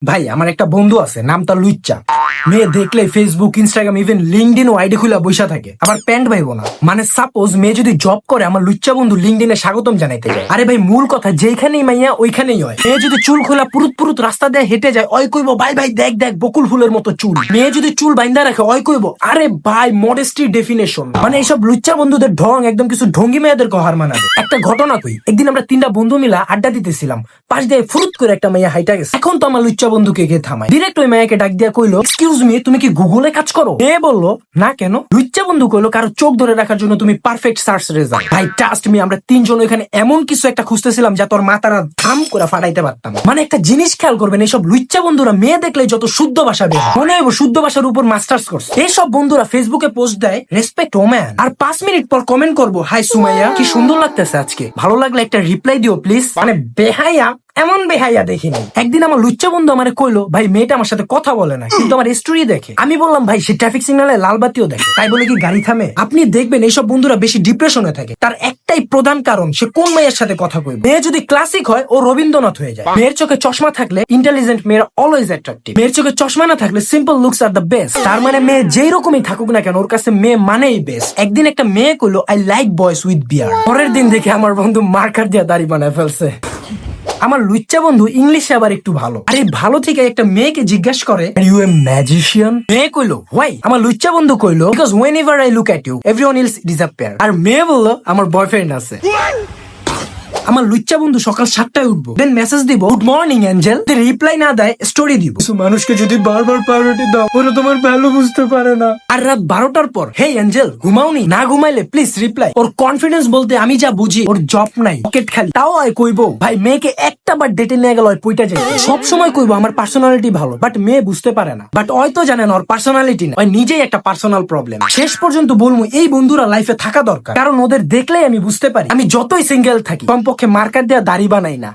ভাই আমার একটা বন্ধু আছে, নাম তার লুচ্চা। মেয়ে দেখলে ফেসবুক, ইনস্টাগ্রাম, ইভেন লিঙ্কডিন ও আইডি খুলে বসে থাকে। আবার প্যান্ট ভাইবো না, মানে সাপোজ মেয়ে যদি জব করে, আমার লুচ্চা বন্ধু লিঙ্কডিনে স্বাগতম জানাইতে যায়। আরে ভাই মূল কথা, যেখানেই মাইয়া ওইখানেই হয়। মেয়ে যদি চুল খোলা পুরুত পুরুত রাস্তা দিয়ে হেঁটে যায়, ওই কইবো ভাই ভাই দেখ দেখ বকুল ফুলের মতো চুল। মেয়ে যদি চুল বাইন্দা রাখে, ওই কইবো আরে ভাই মডেস্টির ডেফিনেশন। মানে এইসব লুচ্চা বন্ধুদের ঢং একদম কিছু ঢঙ্গি মেয়েদের হার মানাবে। একটা ঘটনা কই, একদিন আমরা তিনটা বন্ধু মিলা আড্ডা দিতেছিলাম, পাশ দিয়ে ফুরুত করে একটা মেয়ে হাইটা গেছে। এখন তো আমার লুচ্চা বন্ধুকে গিয়ে থামায়, ডিরেক্ট ওই মেয়েকে ডাক দিয়া কইলো, এক্সকিউজ মি, তুমি কি গুগলে কাজ করো? মেয়ে বললো না কেন? লুচ্চা বন্ধু কইলো, কারো চোখ ধরে রাখার জন্য তুমি পারফেক্ট সার্চ রেজাল্ট। ভাই ট্রাস্ট মি, আমরা তিনজন এখানে এমন কিছু একটা খুঁজতেছিলাম যা তোর মাথারা ধাম করে ফাটাইতে পারতাম। মানে একটা জিনিস খেয়াল করবেন, এইসব লুচ্চা বন্ধুরা মেয়ে দেখলে যত শুদ্ধ ভাষা বের হয়, মনে হইব শুদ্ধ ভাষার উপর মাস্টার্স করছে। এইসব বন্ধুরা ফেসবুকে পোস্ট দেয় রেসপেক্ট ওম্যান, আর 5 মিনিট পর কমেন্ট করবো, হাই সুমাইয়া, কি সুন্দর লাগতেছে আজকে, ভালো লাগলে একটা রিপ্লাই দিও প্লিজ। মানে বেহাইয়া, এমন বেহাইয়া দেখিনি। একদিন আমার লুচ্চা বন্ধু আমারে কইলো, ভাই মেয়েটা আমার সাথে কথা বলে না, কিন্তু আমার স্টোরি দেখে। আমি বললাম ভাই সে ট্রাফিক সিগন্যালে লাল বাতিও দেখে, তাই বলে কি গাড়ি থামে? আপনি দেখবেন এইসব বন্ধুরা বেশি ডিপ্রেশনে থাকে, তার একটাই প্রধান কারণ, সে কোন মেয়ের সাথে কথা কইবে। মেয়ে যদি ক্লাসিক হয়, ও রবীন্দ্রনাথ হয়ে যায়। মেয়ের চোখে চশমা থাকলে ইন্টেলিজেন্ট মেয়েরা অলওয়েজ অ্যাট্রাক্টিভ। মেয়ের চোখে চশমা না থাকলে simple looks are the best. তার মানে মেয়ে যেই রকমই থাকুক না কেন, ওর কাছে মেয়ে মানেই বেস্ট। একদিন একটা মেয়ে কইলো, আই লাইক বয়েজ উইথ বিয়ার। পরের দিন দেখে আমার বন্ধু মার্কার দিয়ে দাড়ি বানায় ফেলছে। আমার লুচ্চা বন্ধু ইংলিশে আবার একটু ভালো, আর এই ভালো থেকে একটা মেয়েকে জিজ্ঞাসা করে, আর ইউ এ ম্যাজিশিয়ান? মেয়ে কইলো হোয়াই? আমার লুচ্চা বন্ধু কইলো, because whenever I look at you everyone else disappear. আর মেয়ে বললো, আমার বয়ফ্রেন্ড আছে। আমার লুচ্চা বন্ধু সকাল 7টায় উঠবো, দেন মেসেজ দিব গুড মর্নিং এঞ্জেল, রিপ্লাই না দেয় স্টোরি দিব। মানুষকে যদি বারবার প্রায়োরিটি দাও, ওরা তোমার ভ্যালু বুঝতে পারে না। আর রাত 12টার পর, হে এঞ্জেল ঘুমাওনি? না ঘুমাইলে প্লিজ রিপ্লাই। ওর কনফিডেন্স বলতে আমি যা বুঝি, ওর জব নাই, পকেট খালি। তাও হয় কইবো ভাই মেয়েকে একটা বার ডেটে নিয়ে গেল, পইটা যায়। সব সময় কইবো আমার পার্সোনালিটি ভালো, বাট মেয়ে বুঝতে পারে না। বাট হয়তো জানে না ওর পার্সোনালিটি না, ওই নিজেই একটা পার্সোনাল প্রবলেম। শেষ পর্যন্ত বলবো এই বন্ধুরা লাইফে থাকা দরকার, কারণ ওদের দেখলেই আমি বুঝতে পারি আমি যতই সিঙ্গেল থাকি, কমপক্ষে মার্কার দেওয়া দাড়ি বানাই না।